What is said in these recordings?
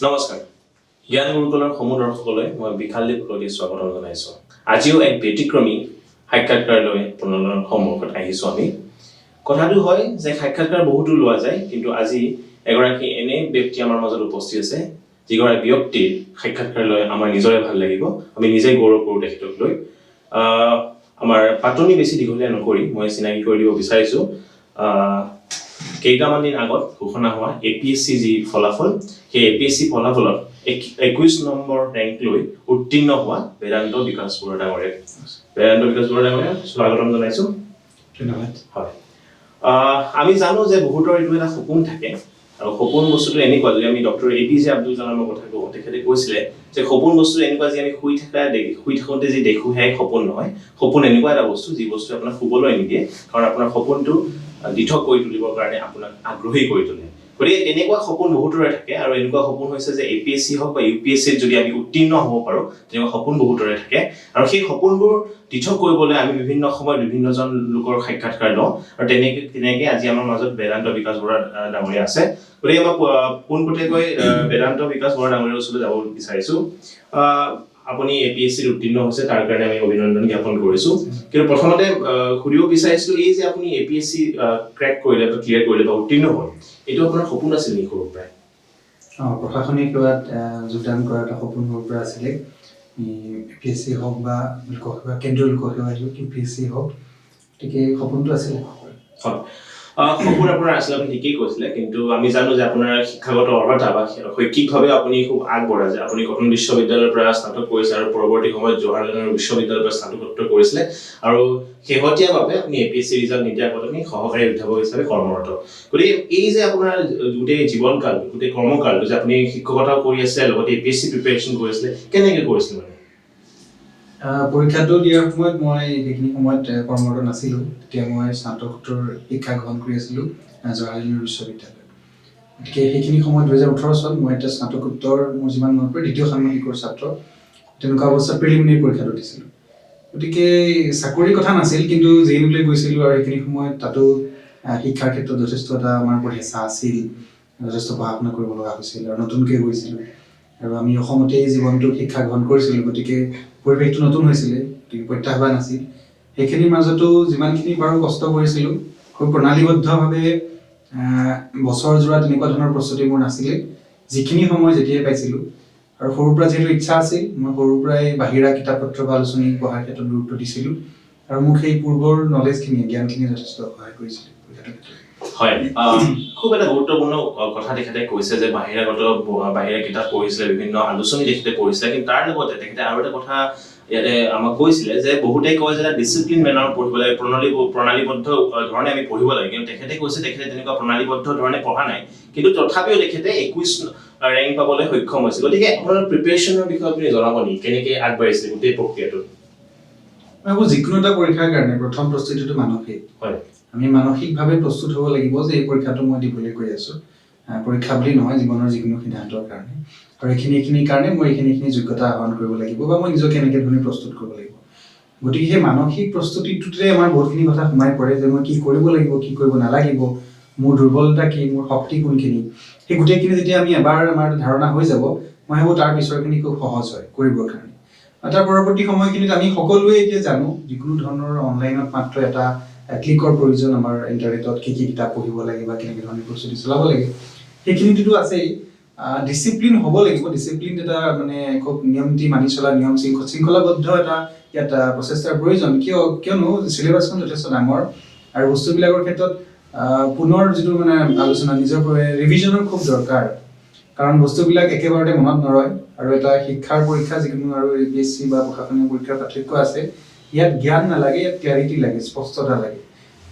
নমস্কাৰ জ্ঞান গুৰুকুলৰ সমূহ দৰ্শকলৈ মই বিশালদীপ কলিয়ে স্বাগতম জনাইছো। আজিও এক ব্যতিক্ৰমী সাক্ষাৎকাৰলৈ পুনৰ সন্মুখত আহিছো। আমি কথাটো হয় যে সাক্ষাৎকাৰ বহুতো লোৱা যায়, কিন্তু আজি এগৰাকী এনে ব্যক্তি আমাৰ মাজত উপস্থিত আছে যিগৰাকী ব্যক্তিৰ সাক্ষাৎকাৰ লৈ আমাৰ নিজৰে ভাল লাগিব, আমি নিজে গৌৰৱ কৰোঁ তেখেতক লৈ। আমাৰ পাতনি বেছি দীঘলীয়া নকৰি মই চিনাকি কৰি দিব বিচাৰিছো। কেইটামান দিন আগত ঘোষণা হোৱা APSC যি ফলাফল, সেই APSC ফলাফলত 21 নম্বৰ ৰেংক লৈ উত্তীৰ্ণ হোৱা বেদান্ত বিকাশ বৰুৱা ডাঙৰীয়া। বেদান্ত বিকাশ বৰুৱা ডাঙৰীয়া স্বাগতম জনাইছো। ধন্যবাদ। হয়, আমি জানো যে বহুতৰ এইটো এটা সপোন থাকে, আৰু সপোন বস্তুটো এনেকুৱা যে আমি ডক্টৰ APJ আব্দুল কালামৰ কথা কওঁ, তেখেতে কৈছিলে যে সপোন বস্তুটো এনেকুৱা যে আমি শুই থাকোঁতে যি দেখোঁ সেয়াই সপোন নহয়। সপোন এনেকুৱা এটা বস্তু যি বস্তু আপোনাক শুবলৈ নিদিয়ে, কাৰণ আপোনাৰ সপোনটো দিঠক কৰি তুলিবৰ কাৰণে আপোনাক আগ্ৰহী কৰি তোলে। গতিকে তেনেকুৱা সপোন বহুতৰে থাকে, আৰু এনেকুৱা সপোন হৈছে যে APSC হওক বা UPSCত যদি আমি উত্তীৰ্ণ হ'ব পাৰোঁ, তেনেকুৱা সপোন বহুতৰে থাকে। আৰু সেই সপোনবোৰ দিঠক কৰিবলৈ আমি বিভিন্ন সময়ত বিভিন্নজন লোকৰ সাক্ষাৎকাৰ লওঁ, আৰু তেনেকে আজি আমাৰ মাজত বেদান্ত বিকাশ বৰুৱা ডাঙৰীয়া আছে। গতিকে মই পোনপটীয়াকৈ বেদান্ত বিকাশ বৰুৱা ডাঙৰীয়াৰ ওচৰলৈ যাব বিচাৰিছোঁ। আপুনি APSCত উত্তীৰ্ণ হৈছে, তাৰ কাৰণে আমি অভিনন্দন জ্ঞাপন কৰিছোঁ। কিন্তু প্ৰথমতে সুধিব বিচাৰিছিলোঁ, এই যে আপুনি APSC ক্ৰেক কৰিলে বা ক্লিয়াৰ কৰিলে বা উত্তীৰ্ণ হ'ল, এইটো আপোনাৰ সপোন আছিল নেকি সৰুৰ পৰাই? প্ৰশাসনিক সেৱাত যোগদান কৰা এটা সপোন সৰুৰ পৰা আছিলে। APSC হওক বা লোকসেৱা, কেন্দ্ৰীয় লোকসেৱা UPSC হওক, গতিকে সপোনটো আছিলে। হয়, সপোন আপোনাৰ আছিলে, আপুনি ঠিকেই কৈছিলে। কিন্তু আমি জানো যে আপোনাৰ শিক্ষাগত অৰ্হতা বা শৈক্ষিকভাৱে আপুনি খুব আগবঢ়া, যে আপুনি কটন বিশ্ববিদ্যালয়ৰ পৰা স্নাতক কৰিছে আৰু পৰৱৰ্তী সময়ত জৱাহৰলাল নেহৰু বিশ্ববিদ্যালয়ৰ পৰা স্নাতকোত্তৰ কৰিছিলে, আৰু শেহতীয়াভাৱে আপুনি APSC ৰিজাল্ট নিদিয়াৰ আগত আপুনি সহকাৰী অধ্যাপক হিচাপে কৰ্মৰত। গতিকে এই যে আপোনাৰ গোটেই জীৱনকাল, গোটেই কৰ্মকালটো যে আপুনি শিক্ষকতাও কৰি আছে, লগতে APSC প্ৰিপেৰেশ্যন কৰি আছিলে, কেনেকৈ কৰিছিলে মানে? পৰীক্ষাটো দিয়াৰ সময়ত মই সেইখিনি সময়ত কৰ্মৰত নাছিলোঁ। তেতিয়া মই স্নাতকোত্তৰ শিক্ষা গ্ৰহণ কৰি আছিলোঁ জৱাহৰলাল নেহৰু বিশ্ববিদ্যালয়ত। গতিকে সেইখিনি সময়ত 2018 চন মই এতিয়া স্নাতকোত্তৰ, মোৰ যিমান মনত পৰে, দ্বিতীয় ষান্মাসিকৰ ছাত্ৰ। তেনেকুৱা অৱস্থাত প্ৰিলিমিনেৰী পৰীক্ষাটো দিছিলোঁ। গতিকে চাকৰিৰ কথা নাছিল, কিন্তু JNUলৈ গৈছিলোঁ, আৰু সেইখিনি সময়ত তাতো শিক্ষাৰ ক্ষেত্ৰত যথেষ্ট এটা আমাৰ ওপৰত হেঁচা আছিল, যথেষ্ট পঢ়া শুনা কৰিব লগা হৈছিল, আৰু নতুনকৈ গৈছিলোঁ, আৰু আমি অসমতেই জীৱনটো শিক্ষা গ্ৰহণ কৰিছিলোঁ। গতিকে পৰিৱেশটো নতুন হৈছিলে, গতিকে প্ৰত্যাহ্বান আছিল। সেইখিনিৰ মাজতো যিমানখিনি পাৰোঁ কষ্ট কৰিছিলোঁ। খুব প্ৰণালীবদ্ধভাৱে বছৰজোৰা তেনেকুৱা ধৰণৰ প্ৰস্তুতি মোৰ নাছিলে। যিখিনি সময় যেতিয়াই পাইছিলোঁ, আৰু সৰুৰ পৰা যিহেতু ইচ্ছা আছিল, মই সৰুৰ পৰাই বাহিৰা কিতাপ পত্ৰ বা আলোচনী পঢ়াৰ ক্ষেত্ৰত গুৰুত্ব দিছিলোঁ, আৰু মোক সেই পূৰ্বৰ নলেজখিনিয়ে, জ্ঞানখিনিয়ে যথেষ্ট সহায় কৰিছিলে। হয়, খুব এটা গুৰুত্বপূৰ্ণ কথা তেখেতে কৈছে যে বাহিৰা কিতাপ পঢ়িছিলে, বিভিন্ন আলোচনী তেখেতে পঢ়িছিলে, কিন্তু তাৰ লগতে তেখেতে আৰু এটা কথা ইয়াতে আমাক কৈছিলে যে বহুতেই কয় যে ডিচিপ্লিন মেনাৰত পঢ়িব লাগে, প্ৰণালীবদ্ধ ধৰণে আমি পঢ়িব লাগে, কিন্তু তেখেতে কৈছে তেখেতে তেনেকুৱা প্ৰণালীবদ্ধ ধৰণে পঢ়া নাই, কিন্তু তথাপিও তেখেতে 21 ৰেংক পাবলৈ সক্ষম হৈছে। গতিকে আপোনাৰ প্ৰিপেৰেশ্যনৰ বিষয়ে আপুনি জনাব নেকি, কেনেকৈ আগবাঢ়িছে গোটেই প্ৰক্ৰিয়াটো? মই ভাবোঁ যিকোনো এটা পৰীক্ষাৰ কাৰণে প্ৰথম প্ৰস্তুতিটো মানসিক। হয়, আমি মানসিকভাৱে প্ৰস্তুত হ'ব লাগিব যে এই পৰীক্ষাটো মই দিবলৈ গৈ আছোঁ। পৰীক্ষা বুলি নহয়, জীৱনৰ যিকোনো সিদ্ধান্তৰ কাৰণে, আৰু এইখিনিৰ কাৰণে মই এইখিনি যোগ্যতা আহৰণ কৰিব লাগিব, বা মই নিজকে এনেকৈ ধৰণে প্ৰস্তুত কৰিব লাগিব। গতিকে সেই মানসিক প্ৰস্তুতিটোতে আমাৰ বহুতখিনি কথা সোমাই পৰে, যে মই কি কৰিব লাগিব, কি কৰিব নালাগিব, মোৰ দুৰ্বলতা কি, মোৰ শক্তি কোনখিনি। সেই গোটেইখিনি যেতিয়া আমি এবাৰ আমাৰ ধাৰণা হৈ যাব, মই ভাবোঁ তাৰ পিছৰখিনি খুব সহজ হয় কৰিবৰ কাৰণে। তাৰ পৰৱৰ্তী সময়খিনিত আমি সকলোৱে এতিয়া জানো, যিকোনো ধৰণৰ অনলাইনত মাত্ৰ এটা ক্লিকৰ প্ৰয়োজন। আমাৰ ইণ্টাৰনেটত কি কিতাপ পঢ়িব লাগে বা কেনেকৈ ধৰণে প্ৰস্তুতি চলাব লাগে, সেইখিনিতো আছেই। ডিচিপ্লিন হ'ব লাগিব, ডিচিপ্লিন এটা মানে খুব নিয়ম নীতি মানি চলা, শৃংখলাবদ্ধ এটা ইয়াত প্ৰচেষ্টাৰ প্ৰয়োজন। কিয়নো চিলেবাছখন যথেষ্ট ডাঙৰ, আৰু বস্তুবিলাকৰ ক্ষেত্ৰত পুনৰ যিটো মানে আলোচনা, নিজৰ ৰিভিজনৰ খুব দৰকাৰ, কাৰণ বস্তুবিলাক একেবাৰতে মনত নৰয়। আৰু এটা শিক্ষাৰ পৰীক্ষা যিকোনো, আৰু APSC বা প্ৰশাসনীয় পৰীক্ষাৰ পাৰ্থক্য আছে। ইয়াত জ্ঞান নালাগে, ইয়াত ক্লেৰিটি লাগে, স্পষ্টতা লাগে,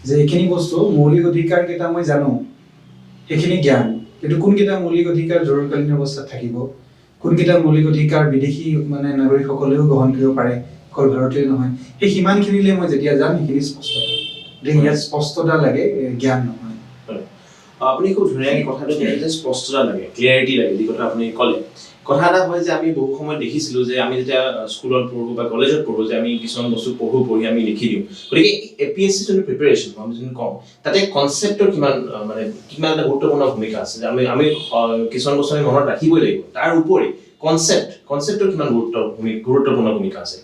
যে এইখিনি বস্তু মৌলিক অধিকাৰ কেইটা মই জানো, সেইখিনি জ্ঞান, কিন্তু কোনকেইটা মৌলিক অধিকাৰ জৰুৰীকালীন অৱস্থাত থাকিব, কোনকেইটা মৌলিক অধিকাৰ বিদেশী মানে নাগৰিকসকলেও গ্ৰহণ কৰিব পাৰে, অকল ভাৰতীয় নহয়, সেই সিমানখিনিলে মই যেতিয়া যাম সেইখিনি স্পষ্টতা, গতিকে ইয়াত স্পষ্টতা লাগে, জ্ঞান নহয়। আপুনি খুব ধুনীয়াকৈ কথাটো ক'লে যে স্পষ্টতা লাগে, ক্লিয়াৰিটি লাগে, যি কথা আপুনি ক'লে। কথা এটা হয় যে আমি বহু সময় দেখিছিলোঁ যে আমি যেতিয়া স্কুলত পঢ়োঁ বা কলেজত পঢ়োঁ যে আমি কিছুমান বস্তু পঢ়ি আমি লিখি দিওঁ গতিকে APSC যোনটো প্ৰিপেৰেশ্যন আমি যোনটো কওঁ তাতে কনচেপ্টৰ কিমান কিমান এটা গুৰুত্বপূৰ্ণ ভূমিকা আছে যে আমি কিছুমান বস্তু আমি মনত ৰাখিবই লাগিব তাৰ উপৰি কনচেপ্টৰ কিমান গুৰুত্বপূৰ্ণ ভূমিকা আছে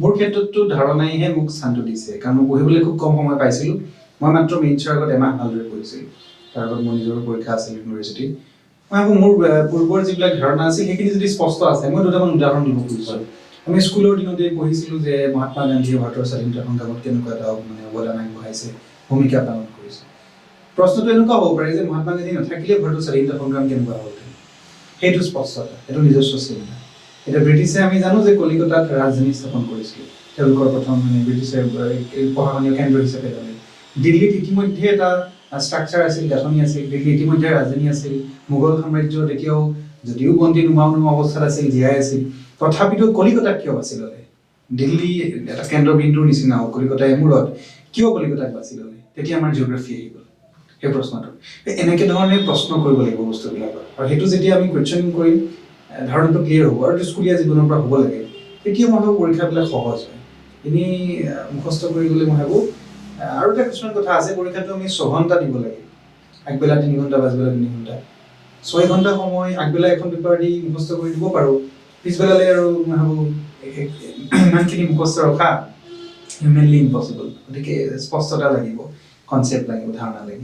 মোৰ ক্ষেত্ৰততো ধাৰণাইহে মোক স্থানটো দিছে কাৰণ মই পঢ়িবলৈ খুব কম সময় পাইছিলোঁ মই মাত্ৰ মেইনছৰ আগত এমাহ ভালদৰে পঢ়িছিলোঁ তাৰ আগত মোৰ নিজৰ পৰীক্ষা আছিল ইউনিভাৰ্চিটি মই ভাবোঁ মোৰ পূৰ্বৰ যিবিলাক ধাৰণা আছিল সেইখিনি যদি স্পষ্ট আছে মই দুটামান উদাহৰণ দিব খুজিছোঁ আমি স্কুলৰ দিনতে পঢ়িছিলোঁ যে মহাত্মা গান্ধীয়ে ভাৰতৰ স্বাধীনতা সংগ্ৰামত কেনেকুৱা এটা অৱদান আগবঢ়াইছে ভূমিকা পালন কৰিছে প্ৰশ্নটো এনেকুৱা হ'ব পাৰে যে মহাত্মা গান্ধী নাথাকিলে ভাৰতৰ স্বাধীনতা সংগ্ৰাম কেনেকুৱা হ'লহেঁতেন সেইটো স্পষ্টতা সেইটো নিজস্ব চিন্তা এতিয়া ব্ৰিটিছে আমি জানো যে কলিকতাত ৰাজধানী স্থাপন কৰিছিল তেওঁলোকৰ প্ৰথম ব্ৰিটিছে প্ৰশাসনীয় কেন্দ্ৰ হিচাপে ল'লে দিল্লীত ইতিমধ্যে এটা ষ্ট্ৰাকচাৰ আছিল গাঁথনি আছিল দিল্লী ইতিমধ্যে ৰাজধানী আছিল মোগল সাম্ৰাজ্য তেতিয়াও যদিও বন্দী নোমোৱা অৱস্থাত আছিল জীয়াই আছিল তথাপিতো কলিকতাত কিয় বাছি ল'লে দিল্লী এটা কেন্দ্ৰবিন্দুৰ নিচিনা কলিকতাৰ মূৰত কিয় কলিকতাক বাছি ল'লে তেতিয়া আমাৰ জিঅ'গ্ৰাফী আহি গ'ল সেই প্ৰশ্নটো এনেকৈ ধৰণে প্ৰশ্ন কৰিব লাগিব বস্তুবিলাকৰ আৰু সেইটো যেতিয়া আমি কুৱেশ্যন কৰিম ধাৰণাটো ক্লিয়াৰ হ'ব আৰু স্কুলীয়া জীৱনৰ পৰা হ'ব লাগে তেতিয়া মই ভাবোঁ পৰীক্ষাবিলাক সহজ হয় এনেই মুখস্থ কৰি গ'লে মই ভাবোঁ আৰু এটা কিছুমান কথা আছে পৰীক্ষাটো আমি 6 ঘণ্টা দিব লাগে আগবেলা 3 ঘণ্টা পাছবেলা 3 ঘণ্টা 6 ঘণ্টা সময় আগবেলা এখন পেপাৰ দি মুখস্থ কৰি দিব পাৰোঁ পিছবেলালৈ আৰু মই ভাবোঁ ইমানখিনি মুখস্থ ৰখা হিউমেনলি ইম্পচিবল গতিকে স্পষ্টতা লাগিব কনচেপ্ট লাগিব ধাৰণা লাগিব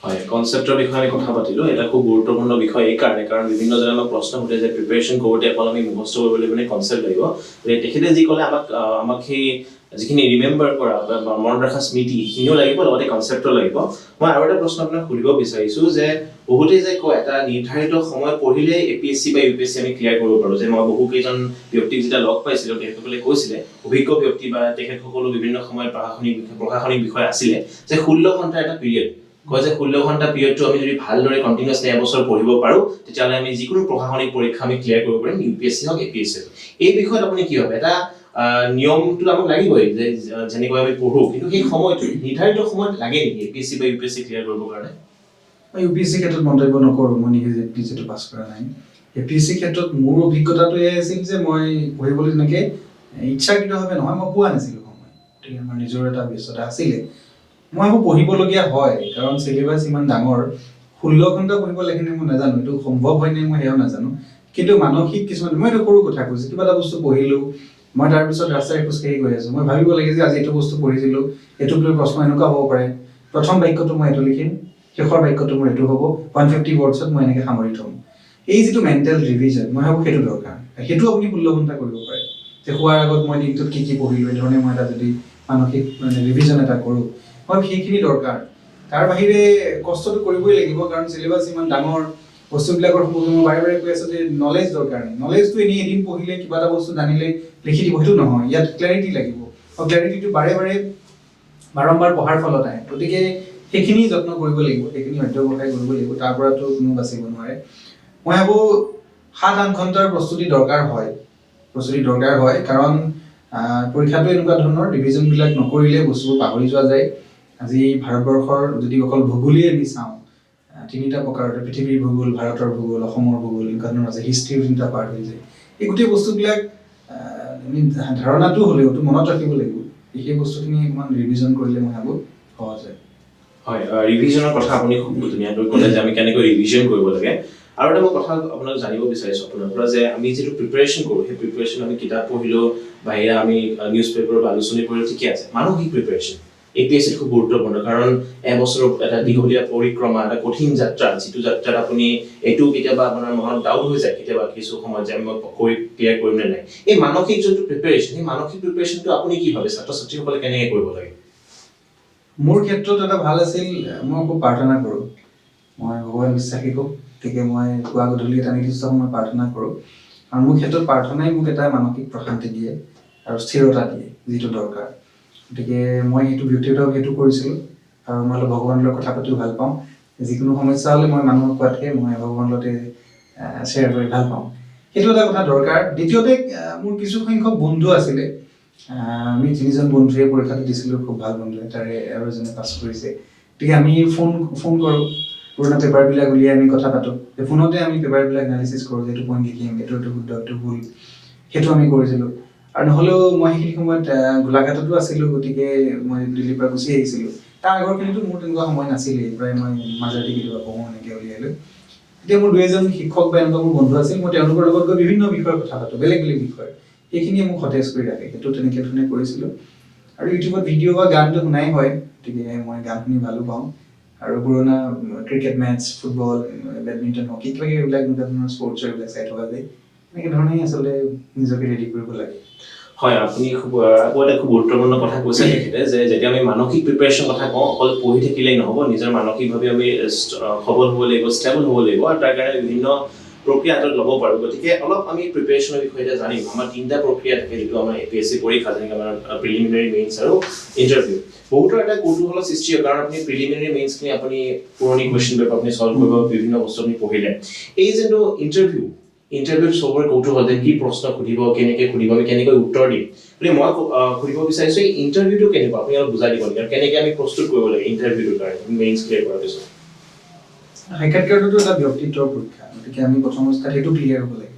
হয় কনচেপ্টৰ বিষয়ে আমি কথা পাতিলোঁ এটা খুব গুৰুত্বপূৰ্ণ বিষয় এই কাৰণে কাৰণ বিভিন্নজনে আমাক প্ৰশ্ন সোধে যে প্ৰিপেৰেশ্যন কৰোঁতে অকল আমি মুখস্থ কৰিবলৈ মানে কনচেপ্ট লাগিব তেখেতে যি ক'লে আমাক সেই যিখিনি ৰিমেম্বাৰ কৰা বা মনত ৰখা স্মৃতি সেইখিনিও লাগিব লগতে কনচেপ্টো লাগিব মই আৰু এটা প্ৰশ্ন আপোনাক সুধিব বিচাৰিছোঁ যে বহুতেই যে কয় এটা নিৰ্ধাৰিত সময় পঢ়িলে APSC বা UPSC আমি ক্লিয়াৰ কৰিব পাৰোঁ যে মই বহুকেইজন ব্যক্তিক যেতিয়া লগ পাইছিলোঁ তেখেতসকলে কৈছিলে অভিজ্ঞ ব্যক্তি বা তেখেতসকলো বিভিন্ন সময়ত প্ৰশাসনিক বিষয় আছিলে যে 16 ঘণ্টাৰ এটা পিৰিয়ড কয় যে 16 ঘণ্টা পিৰিয়ডটো আমি যদি ভালদৰে কণ্টিনিউৱাছলি এবছৰ পঢ়িব পাৰোঁ তেতিয়াহ'লে আমি যিকোনো প্ৰশাসনিক পৰীক্ষা আমি ক্লিয়াৰ কৰিব পাৰিম UPSC হওক APSC হওক এই বিষয়ত আপুনি কি ভাবে এটা নিয়মটো আমাক লাগিবই যে যেনেকৈ আমি পঢ়োঁ কিন্তু সেই সময়টো নিৰ্ধাৰিত সময়ত লাগে নেকি APSC বা UPSC ক্লিয়াৰ কৰিবৰ কাৰণে মই UPSC ক্ষেত্ৰত মন্তব্য নকৰোঁ মই নিজে APSCটো পাছ কৰা নাই APSC ক্ষেত্ৰত মোৰ অভিজ্ঞতাটো এয়াই আছিল যে মই পঢ়িবলৈ তেনেকৈ ইচ্ছাকৃতভাৱে নহয় মই পোৱা নাছিলোঁ সময় গতিকে আমাৰ নিজৰ এটা ব্যস্ততা আছিলে মই আকৌ পঢ়িবলগীয়া হয় কাৰণ চিলেবাছ ইমান ডাঙৰ 16 ঘণ্টা পঢ়িব লাগে নে মই নাজানো এইটো সম্ভৱ হয় নে মই সেয়াও নাজানো কিন্তু মানসিক কিছুমান মই এইটো সৰু কথা কৈছোঁ কিবা এটা বস্তু পঢ়িলোঁ মই তাৰপিছত ৰাস্তাৰে খোজকাঢ়ি গৈ আছোঁ মই ভাবিব লাগে যে আজি এইটো বস্তু পঢ়িছিলোঁ এইটোক লৈ প্ৰশ্ন এনেকুৱা হ'ব পাৰে প্ৰথম বাক্যটো মই এইটো লিখিম শেষৰ বাক্যটো মোৰ এইটো হ'ব 150 ৱৰ্ডছত মই এনেকৈ সামৰি থ'ম এই যিটো মেণ্টেল ৰিভিজন মই ভাবোঁ সেইটো দৰকাৰ সেইটো আপুনি 16 ঘণ্টা কৰিব পাৰে যে শোৱাৰ আগত মই দিনটোত কি পঢ়িলোঁ এই ধৰণে মই এটা যদি মানসিক ৰিভিজন এটা কৰোঁ মই সেইখিনি দৰকাৰ তাৰ বাহিৰে কষ্টটো কৰিবই লাগিব কাৰণ চিলেবাছ ইমান ডাঙৰ বস্তুবিলাকৰ সম্পৰ্কে মই বাৰে বাৰে কৈ আছোঁ যে নলেজ দৰকাৰ নাই নলেজটো এনেই এদিন পঢ়িলে কিবা এটা বস্তু জানিলে লিখি দিব সেইটো নহয় ইয়াত ক্লেৰিটি লাগিব আৰু ক্লেৰিটিটো বাৰম্বাৰ পঢ়াৰ ফলত আহে গতিকে সেইখিনি যত্ন কৰিব লাগিব সেইখিনি অধ্যৱসায় কৰিব লাগিব তাৰ পৰাতো কোনো বাচিব নোৱাৰে মই ভাবোঁ 7-8 ঘণ্টাৰ প্ৰস্তুতি দৰকাৰ হয় কাৰণ পৰীক্ষাটো এনেকুৱা ধৰণৰ ৰিভিজনবিলাক নকৰিলে বস্তুবোৰ পাহৰি যোৱা যায় আজি ভাৰতবৰ্ষৰ যদি অকল ভূগোলেই আমি চাওঁ 3টা প্ৰকাৰৰ পৃথিৱীৰ ভূগোল ভাৰতৰ ভূগোল অসমৰ ভূগোল এনেকুৱা ধৰণৰ আছে হিষ্ট্ৰীও 3টা পাৰ্ট হৈ যায় এই গোটেই বস্তুবিলাক ধাৰণাটো হ'লেওতো মনত ৰাখিব লাগিব সেই বস্তুখিনি অকণমান ৰিভিজন কৰিলে মই ভাবোঁ সহজ হয় ৰিভিজনৰ কথা আপুনি খুব ধুনীয়াকৈ ক'লে যে আমি কেনেকৈ ৰিভিজন কৰিব লাগে আৰু এটা মই কথা আপোনাক জানিব বিচাৰিছোঁ আপোনাৰ পৰা যে আমি যিটো প্ৰিপেৰেশ্যন কৰোঁ সেই প্ৰিপেৰেশ্যন আমি কিতাপ পঢ়িলেও বাহিৰা আমি নিউজ পেপাৰ বা আলোচনী পঢ়িলেও ঠিকে আছে মানসিক প্ৰিপেৰেশ্যন APSC খুব গুৰুত্বপূৰ্ণ কাৰণ এবছৰৰ এটা দীঘলীয়া পৰিক্ৰমা এটা কঠিন যাত্ৰা যিটো যাত্ৰাত আপুনি এইটো কেতিয়াবা আপোনাৰ মনত ডাউট হৈ যায় কেতিয়াবা কিছু সময়ত যে মই ক্লিয়াৰ কৰিম নে নাই এই মানসিক যোনটো প্ৰিপেৰেশ্যন সেই মানসিক প্ৰিপেৰেশ্যনটো আপুনি কি ভাবে ছাত্ৰ ছাত্ৰীসকলে কেনেকৈ কৰিব লাগে মোৰ ক্ষেত্ৰত এটা ভাল আছিল মই খুব প্ৰাৰ্থনা কৰোঁ মই ভগৱান বিশ্বাসী খুব গতিকে মই পুৱা গধূলি এটা নিৰ্দিষ্ট সময় প্ৰাৰ্থনা কৰোঁ আৰু মোৰ ক্ষেত্ৰত প্ৰাৰ্থনাই মোক এটা মানসিক প্ৰশান্তি দিয়ে আৰু স্থিৰতা দিয়ে যিটো দৰকাৰ গতিকে মই সেইটো ব্যক্তিগতভাৱে সেইটো কৰিছিলোঁ আৰু মই অলপ ভগৱানৰ লগত কথা পাতিও ভাল পাওঁ যিকোনো সমস্যা হ'লে মই মানুহক কোৱাতকৈ মই ভগৱানৰ লগতে শ্বেয়াৰ কৰি ভাল পাওঁ সেইটো এটা কথা দৰকাৰ দ্বিতীয়তে মোৰ কিছু সংখ্যক বন্ধু আছিলে আমি 3জন বন্ধুৱে পৰীক্ষাটো দিছিলোঁ খুব ভাল বন্ধুৱে তাৰে আৰু এজনে পাছ কৰিছে গতিকে আমি ফোন কৰোঁ পুৰণা পেপাৰবিলাক উলিয়াই আমি কথা পাতোঁ, ফোনতে আমি পেপাৰবিলাক এনালিচিছ কৰোঁ, যে এইটো পইণ্ট লিখিম, এইটো শুদ্ধ, এইটো ভুল, সেইটো আমি কৰিছিলোঁ। আৰু নহ'লেও মই সেইখিনি সময়ত গোলাঘাটতো আছিলোঁ, গতিকে মই দিল্লীৰ পৰা গুচি আহিছিলোঁ। তাৰ আগৰখিনিতো মোৰ তেনেকুৱা সময় নাছিলেই, প্ৰায় মই মাজৰাতি কেতিয়াবা পঢ়োঁ এনেকৈ উলিয়াই লৈ। এতিয়া মোৰ 2-এজন শিক্ষক বা এনেকুৱা মোৰ বন্ধু আছিল, মই তেওঁলোকৰ লগত গৈ বিভিন্ন বিষয়ৰ কথা পাতোঁ, বেলেগ বেলেগ বিষয়, সেইখিনিয়ে মোক সতেজ কৰি ৰাখে। সেইটো তেনেকৈ ধৰণে কৰিছিলোঁ। আৰু ইউটিউবত ভিডিঅ' বা গানটো শুনাই হয়, গতিকে মই গান শুনি ভালো পাওঁ। আৰু পুৰণা cricket match, football, badminton, hockey, কিবা কিবি এইবিলাক এনেকুৱা ধৰণৰ স্পৰ্টছৰ এইবিলাক চাই থকা যায়। এনেকৈ ধৰণেই আচলতে নিজকে ৰেডি কৰিব লাগে। হয়, আপুনি আকৌ এটা খুব গুৰুত্বপূৰ্ণ কথা কৈছে তেখেতে, যে যেতিয়া আমি মানসিক প্ৰিপেৰেশ্যন কথা কওঁ, অকল পঢ়ি থাকিলেই নহ'ব, নিজৰ মানসিকভাৱে আমি সবল হ'ব লাগিব, ষ্টেবল হ'ব লাগিব, আৰু তাৰ কাৰণে বিভিন্ন প্ৰক্ৰিয়া হাতত ল'ব পাৰোঁ। গতিকে অলপ আমি প্ৰিপেৰেশ্যনৰ বিষয়ে এতিয়া জানিম। আমাৰ 3টা প্ৰক্ৰিয়া থাকে, যিটো আমাৰ APSC পৰীক্ষা, যেনেকৈ আমাৰ প্ৰিলিমিনাৰী, মেইনছ আৰু ইণ্টাৰভিউ। বহুতৰ এটা কৌতূহলৰ সৃষ্টি হয়, কাৰণ আপুনি প্ৰিলিমিনাৰী, মেইনছখিনি আপুনি পুৰণি কুৱেশ্যন পেপাৰ আপুনি ছল্ভ কৰিব, বিভিন্ন বস্তু আপুনি পঢ়িলে। এই যোনটো ইণ্টাৰভিউত চবৰে কৌতূহল, যে কি প্ৰশ্ন সুধিব, কেনেকৈ সুধিব, আমি কেনেকৈ উত্তৰ দিম। গতিকে মই সুধিব বিচাৰিছোঁ, এই ইণ্টাৰভিউটো কেনেকুৱা, আপুনি অলপ বুজাই দিব নেকি, আৰু কেনেকৈ আমি প্ৰস্তুত কৰিব লাগে ইণ্টাৰভিউটোৰ কাৰণে, মেইনছ ক্লিয়াৰ কৰাৰ পিছত? সাক্ষাৎকাৰটো এটা ব্যক্তিত্বৰ পৰীক্ষা, গতিকে আমি প্ৰথম অৱস্থাত সেইটো ক্লিয়াৰ হ'ব লাগে,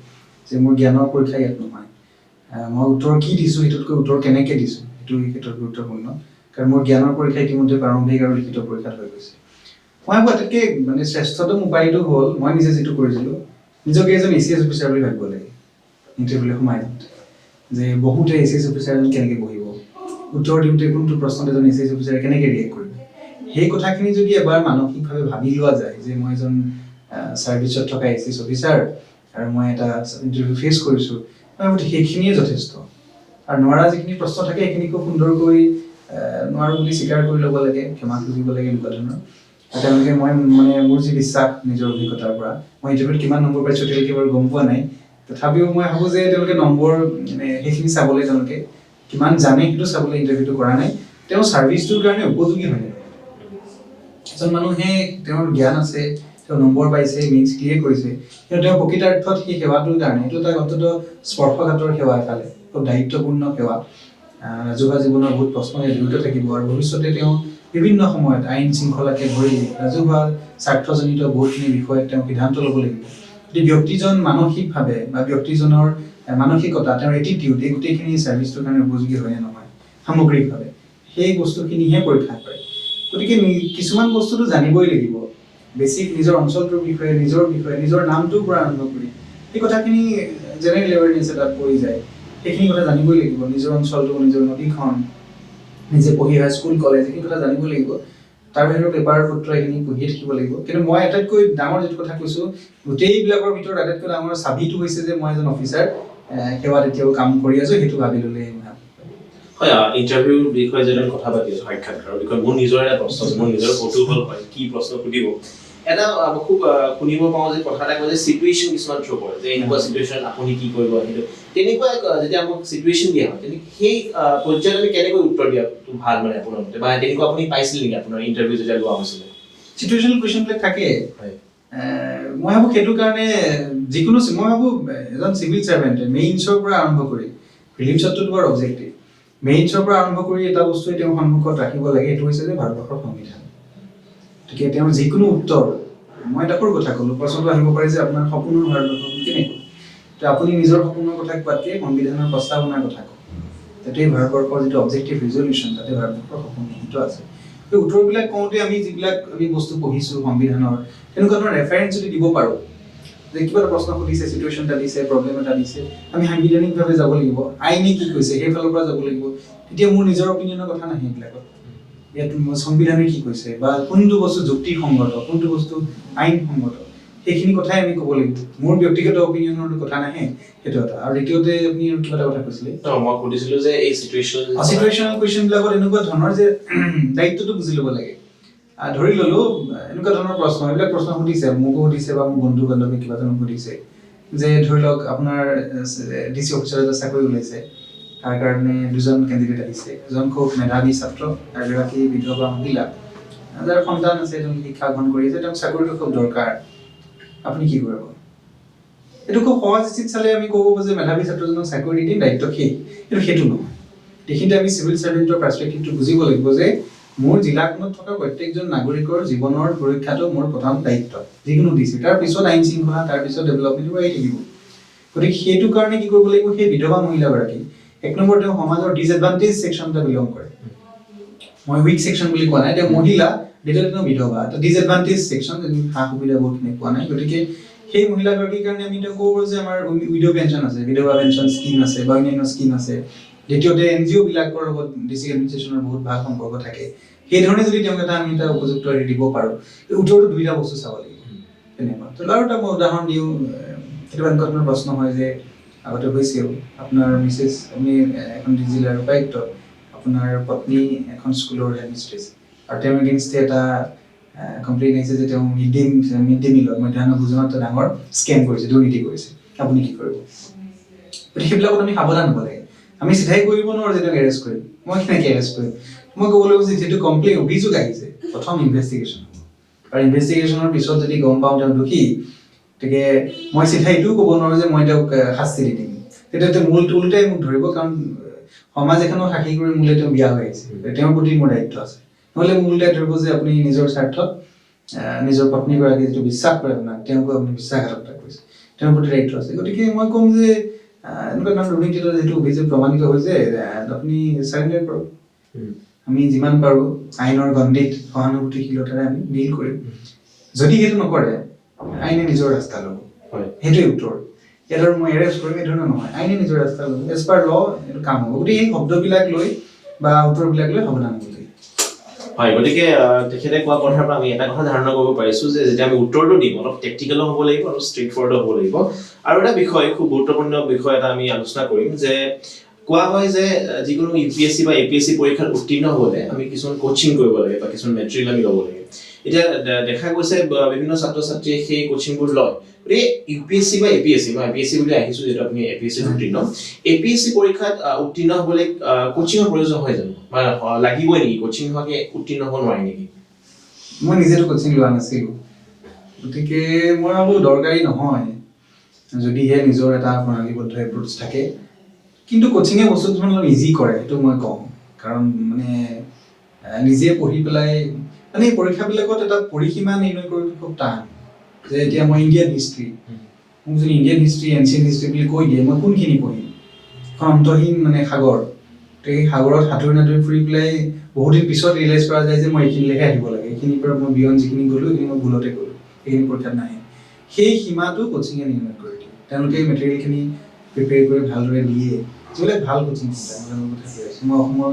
যে মোৰ জ্ঞানৰ পৰীক্ষা ইয়াত নহয়। মই উত্তৰ কি দিছোঁ, সেইটোতকৈ উত্তৰ কেনেকৈ দিছোঁ, সেইটো এই ক্ষেত্ৰত গুৰুত্বপূৰ্ণ। কাৰণ মোৰ জ্ঞানৰ পৰীক্ষা ইতিমধ্যে প্ৰাৰম্ভিক আৰু লিখিত পৰীক্ষাত হৈ গৈছে। মই ভাবোঁ আটাইতকৈ শ্ৰেষ্ঠতম উপায়টো হ'ল, মই নিজে যিটো কৰিছিলোঁ, নিজকে এজন ACS অফিচাৰ বুলি ভাবিব লাগে। ইণ্টাৰভিউলৈ সোমাই যাওঁতে, যে বহুতে ACS অফিচাৰ এজন কেনেকৈ বহিব, উত্তৰ দিওঁতে কোনটো প্ৰশ্নত এজন ACS অফিচাৰে কেনেকৈ ৰিয়েক্ট কৰিব, সেই কথাখিনি যদি এবাৰ মানসিকভাৱে ভাবি লোৱা যায়, যে মই এজন ছাৰ্ভিচত থকা ACS অফিচাৰ আৰু মই এটা ইণ্টাৰভিউ ফেচ কৰিছোঁ, মই ভাবোঁ সেইখিনিয়ে যথেষ্ট। আৰু নোৱাৰা যিখিনি প্ৰশ্ন থাকে, সেইখিনি খুব সুন্দৰকৈ নোৱাৰোঁ বুলি স্বীকাৰ কৰি ল'ব লাগে, ক্ষমা খুজিব লাগে, এনেকুৱা ধৰণৰ। আৰু তেওঁলোকে মোৰ যি বিশ্বাস নিজৰ অভিজ্ঞতাৰ পৰা, মই ইণ্টাৰভিউত কিমান নম্বৰ পাইছোঁ তেওঁলোকে বাৰু গম পোৱা নাই, তথাপিও মই ভাবোঁ যে তেওঁলোকে নম্বৰ সেইখিনি চাবলৈ, তেওঁলোকে কিমান জানে সেইটো চাবলৈ ইণ্টাৰভিউটো কৰা নাই, তেওঁ ছাৰ্ভিচটোৰ কাৰণে উপযোগী হয় নাই। এজন মানুহে তেওঁৰ জ্ঞান আছে, তেওঁ নম্বৰ পাইছে, মেইনছ ক্লিয়াৰ কৰিছে, কিন্তু তেওঁ প্ৰকৃতাৰ্থত সেই সেৱাটোৰ কাৰণে, এইটো এটা অন্ততঃ স্পৰ্শকাতৰ সেৱা, এফালে খুব দায়িত্বপূৰ্ণ সেৱা। ৰাজহুৱা জীৱনৰ বহুত প্ৰশ্ন জড়িত থাকিব, আৰু ভৱিষ্যতে তেওঁ বিভিন্ন সময়ত আইন শৃংখলাকে ধৰি ৰাজহুৱা স্বাৰ্থজনিত বহুতখিনি বিষয়ত তেওঁ সিদ্ধান্ত ল'ব লাগিব। যদি ব্যক্তিজন মানসিকভাৱে বা ব্যক্তিজনৰ মানসিকতা, তেওঁৰ এটিটিউড, এই গোটেইখিনি ছাৰ্ভিচটোৰ কাৰণে উপযোগী হয় নে নহয় সামগ্ৰিকভাৱে, সেই বস্তুখিনিহে পৰীক্ষা কৰে। গতিকে কিছুমান বস্তুটো জানিবই লাগিব, বেছিক নিজৰ অঞ্চলটোৰ বিষয়ে, নিজৰ নামটোৰ পৰা আৰম্ভ কৰি সেই কথাখিনি জেনেৰেল এৱেৰনেছ এটাত পৰি যায়। সেইখিনি কথা জানিবই লাগিব, নিজৰ অঞ্চলটো, নিজৰ নদীখন, নিজে পঢ়ি অহা স্কুল, কলেজ, এইখিনি কথা জানিব লাগিব। তাৰ বাহিৰৰ পেপাৰ পত্ৰ এইখিনি পঢ়িয়ে থাকিব লাগিব। কিন্তু মই আটাইতকৈ ডাঙৰ যিটো কথা কৈছোঁ, গোটেইবিলাকৰ ভিতৰত আটাইতকৈ ডাঙৰ চাবিটো হৈছে যে মই এজন অফিচাৰ, সেৱাত এতিয়াও কাম কৰি আছোঁ, সেইটো ভাবি ল'লেই হয়। ইণ্টাৰভিউৰ বিষয়ে যদি কথা পাতি আছোঁ, সাক্ষাৎকাৰৰ বিষয়ে, মোৰ নিজৰ এটা প্ৰশ্ন আছে, মোৰ নিজৰ কৌতূহল হয়, কি প্ৰশ্ন সুধিব। এটা খুব শুনিব পাওঁ যে কথা এটা কয় যে চিটুৱেশ্যন কিছুমান থ্ৰ' কৰে, যে এনেকুৱা চিটুৱেশ্যন আপুনি কি কৰিব, সেইটো তেনেকুৱা যেতিয়া আমাক চিটুৱেশ্যন দিয়া হয়, তেনেকৈ সেই পৰ্যায়ত আমি কেনেকৈ উত্তৰ দিয়াটো ভাল, মানে আপোনাৰ মতে, বা তেনেকুৱা আপুনি পাইছিল নেকি আপোনাৰ ইণ্টাৰভিউ যেতিয়া লোৱা হৈছিলে? চিটুৱেশ্যনেল কুৱেশ্যনবিলাক থাকে। মই ভাবোঁ সেইটো কাৰণে যিকোনো, মই ভাবোঁ এজন চিভিল ছাৰ্ভেণ্টে মেইনছৰ পৰা আৰম্ভ কৰি, প্ৰিলিমছতটো তোমাৰ অবজেক্টিভ, মেইনছৰ পৰা আৰম্ভ কৰি এটা বস্তুৱে তেওঁৰ সন্মুখত ৰাখিব লাগে, এইটো হৈছে যে ভাৰতবৰ্ষৰ সংবিধান। গতিকে তেওঁৰ যিকোনো উত্তৰ, মই এটা সৰু কথা ক'লোঁ, প্ৰশ্নটো আহিব পাৰে যে আপোনাৰ সপোনৰ ভাৰতবৰ্ষখন কেনেকুৱা, তো আপুনি নিজৰ সপোনৰ কথা কোৱাতকৈ সংবিধানৰ প্ৰস্তাৱনাৰ কথা কওক, যাতে এই ভাৰতবৰ্ষৰ যিটো অবজেক্টিভ ৰিজলিউশ্যন, তাতে ভাৰতবৰ্ষৰ সপোন নিহিত আছে। সেই উত্তৰবিলাক কওঁতে আমি যিবিলাক বস্তু পঢ়িছোঁ সংবিধানৰ, তেনেকুৱা ধৰণৰ ৰেফাৰেঞ্চ যদি দিব পাৰোঁ, যে কিবা এটা প্ৰশ্ন সুধিছে, চিটুৱেশ্যন এটা দিছে, প্ৰব্লেম এটা দিছে, আমি সাংবিধানিকভাৱে যাব লাগিব, আইনে কি কৈছে সেইফালৰ পৰা যাব লাগিব। তেতিয়া মোৰ নিজৰ অপিনিয়নৰ কথা নাহে এইবিলাকত, ইয়াত সংবিধানে কি কৈছে, বা কোনটো বস্তু যুক্তিসংগত, কোনটো বস্তু আইনসংগত, সেইখিনি কথাই আমি ক'ব লাগিব। মোৰ ব্যক্তিগত অপিনিয়নৰ কথা নাহে, সেইটো এটা। আৰু দ্বিতীয়তে আপুনি কিবা এটা কথা কৈছিলে, মই সুধিছিলোঁ যে এই চিটুৱেশ্যনেল কুৱেশ্যনবিলাকত এনেকুৱা ধৰণৰ যে দায়িত্বটো বুজি ল'ব লাগে। ধৰি ল'লোঁ এনেকুৱা ধৰণৰ প্ৰশ্ন, এইবিলাক প্ৰশ্ন সুধিছে, মোকো সুধিছে বা মোৰ বন্ধু বান্ধৱী কিবা এজনক সুধিছে, যে ধৰি লওক আপোনাৰ DC অফিচাৰ এটা চাকৰি ওলাইছে, তাৰ কাৰণে 2জন কেণ্ডিডেট আহিছে, এজন খুব মেধাৱী ছাত্ৰ আৰু এগৰাকী বিধৱা মহিলা, যাৰ সন্তান আছে, এজন শিক্ষা গ্ৰহণ কৰি আছে, তেওঁক চাকৰিটো খুব দৰকাৰ, আপুনি কি কৰিব? এইটো খুব সহজ স্থিতিত চালে আমি ক'ব যে মেধাৱী ছাত্ৰজনক চাকৰি দি দিম, দায়িত্ব শেষ। কিন্তু সেইটো নহয়। এইখিনিতে আমি চিভিল ছাৰ্ভেণ্টৰ পাৰ্চপেক্টিভটো বুজিব লাগিব যে মোৰ জিলাখনত থকা প্ৰত্যেকজন নাগৰিকৰ জীৱনৰ সুৰক্ষাটো মোৰ প্ৰধান দায়িত্ব যিকোনো ডিচি তাৰ পিছত আইন শৃংখলা তাৰ পিছত ডেভেলপমেণ্ট আহি থাকিব গতিকে সেইটো কাৰণে কি কৰিব লাগিব সেই বিধৱা মহিলাগৰাকী এক নম্বৰ তেওঁ সমাজৰ ডিসএডভান্টেজ সেকশন এটা বিলং কৰে মই উইক সেকশন বুলি কোৱা নাই তেওঁ মহিলা দ্বিতীয়টো বিধৱা এটা ডিসএডভান্টেজ সেকশন হা সুবিধা বহুতখিনি পোৱা নাই গতিকে সেই মহিলাগৰাকীৰ কাৰণে আমি তেওঁ ক'ব যে আমাৰ উইডো পেনশন আছে বিধৱা পেনশন স্কিম আছে বা অন্যান্য স্কিম আছে দ্বিতীয়তে এনজিও বিলাকৰ লগত ডিস্ট্ৰিক্ট এডমিনিষ্ট্ৰেশ্যনৰ বহুত ভাল সম্পৰ্ক থাকে সেই ধৰণে যদি তেওঁক এটা আমি এটা উপযুক্ত দিব পাৰো উত্তৰটো দুইটা বস্তু চাব লাগিব তেনেকুৱা তো আৰু এটা মই উদাহৰণ দিওঁ কেতিয়াবা এনেকুৱা প্ৰশ্ন হয় যে আগতে হৈছিল আপোনাৰ মিছেছ আমি এখন জিলাৰ উপায়ুক্ত আপোনাৰ পত্নী এখন স্কুলৰ হেডমিষ্ট্ৰেছ আৰু তেওঁ এগেইনষ্ট এটা কমপ্লেইন আহিছে যে তেওঁ মিড ডে মিলত মধ্যাহ্ন ভোজনত ডাঙৰ স্কেম কৰিছে দুৰ্নীতি কৰিছে আপুনি কি কৰিব গতিকে সেইবিলাকত আমি সাৱধান হ'ব লাগে আমি চিধাই কৰিব নোৱাৰো যে তেওঁক এৰেষ্ট কৰিম মই কেনেকৈ এৰেষ্ট কৰিম মই ক'ব লাগিব যে যিটো কমপ্লেইন অভিযোগ আহিছে প্ৰথম ইনভেষ্টিগেশ্যন হ'ব আৰু ইনভেষ্টিগেশ্যনৰ পিছত যদি গম পাওঁ তেওঁ দোষী গতিকে মই চিধাই এইটোও ক'ব নোৱাৰো যে মই তেওঁক শাস্তি দি দিম তেতিয়া তেওঁ উল্টাই মোক ধৰিব কাৰণ সমাজ এখনক সাক্ষী কৰি মোলৈ তেওঁ বিয়া হৈ আহিছে তেওঁৰ প্ৰতি মোৰ দায়িত্ব আছে নহ'লে মোক উল্টাই ধৰিব যে আপুনি নিজৰ স্বাৰ্থত নিজৰ পত্নীগৰাকী যিটো বিশ্বাস কৰে আপোনাক তেওঁকো আপুনি বিশ্বাসঘাতকতা কৰিছে তেওঁৰ প্ৰতি দায়িত্ব আছে গতিকে মই ক'ম যে এনেকুৱা ধৰণৰ দুৰ্নীতিৰ যিটো অভিযোগ প্ৰমাণিত হৈছে আপুনি চাৰেণ্ডাৰ কৰক আমি যিমান পাৰোঁ আইনৰ গণ্ডিত সহানুভূতিশীলতাৰে আমি ডিল কৰিম যদি সেইটো নকৰে আইনে নিজৰ ৰাস্তা ল'ব সেইটোৱে উত্তৰ ইয়াত আৰু মই এৰেষ্ট কৰিম এই ধৰণৰ নহয় আইনে নিজৰ ৰাস্তা ল'ব এজ পাৰ ল এইটো কাম হ'ব গতিকে এই শব্দবিলাক লৈ বা উত্তৰবিলাক লৈ সাৱধান হ'ব লাগে হয় গতিকে তেখেতে কোৱা কথাৰ পৰা আমি এটা কথা ধাৰণা কৰিব পাৰিছো যে যেতিয়া আমি উত্তৰটো দিম অলপ টেকনিকেল হ'ব লাগিব আৰু ষ্ট্ৰেইট ফৰৱাৰ্ড হ'ব লাগিব আৰু এটা বিষয় খুব গুৰুত্বপূৰ্ণ বিষয় এটা আমি আলোচনা কৰিম যে কোৱা হয় যে যিকোনো ইউপিএসসি বা এপিএসসি পৰীক্ষাত উত্তীৰ্ণ হ'লে আমি কিছুমান কোচিং কৰিব লাগে বা কিছুমান মেটেৰিয়েল আমি ল'ব লাগে এতিয়া দেখা গৈছে বিভিন্ন ছাত্ৰ ছাত্ৰীয়ে সেই কোচিংবোৰ লয় গতিকে ইউপিএসসি বা এপিএসসি মই এপিএসসি বুলি আহিছো যেটা আপুনি এপিএসসি উত্তীৰ্ণ এপিএসসি পৰীক্ষাত উত্তীৰ্ণ হ'বলৈ কোচিংৰ প্ৰয়োজন হয় জানো বা লাগিবই নেকি কোচিং হোৱাকে উত্তীৰ্ণ হ'ব নোৱাৰি নেকি মই নিজেতো কোচিং লোৱা নাছিলোঁ গতিকে মই ভাবোঁ দৰকাৰী নহয় যদিহে নিজৰ এটা প্ৰণালীবদ্ধ এপ্ৰ'চ থাকে কিন্তু কোচিঙে বস্তুটো অলপ ইজি কৰে সেইটো মই কওঁ কাৰণ মানে নিজে পঢ়ি পেলাই মানে এই পৰীক্ষাবিলাকত এটা পৰিসীমা নিৰ্ণয় কৰাটো খুব টান যে এতিয়া মই ইণ্ডিয়ান হিষ্ট্ৰী মোক যদি ইণ্ডিয়ান হিষ্ট্ৰী এনচিয়েণ্ট হিষ্ট্ৰী বুলি কৈ দিয়ে মই কোনখিনি পঢ়িম এখন অন্তহীন মানে সাগৰ সেই সাগৰত সাঁতুৰি নাতুৰি ফুৰি পেলাই বহুদিন পিছত ৰিয়েলাইজ কৰা যায় যে মই এইখিনিলৈকে আহিব লাগে এইখিনিৰ পৰা মই বিয়ন যিখিনি গ'লোঁ সেইখিনি মই ভুলতে গ'লোঁ এইখিনি পৰীক্ষাত নাহে সেই সীমাটো কোচিঙে নিৰ্ণয় কৰি দিয়ে তেওঁলোকে মেটেৰিয়েলখিনি প্ৰিপেয়াৰ কৰি ভালদৰে দিয়ে যিবিলাক ভাল কোচিং চেণ্টাৰ মই অসমৰ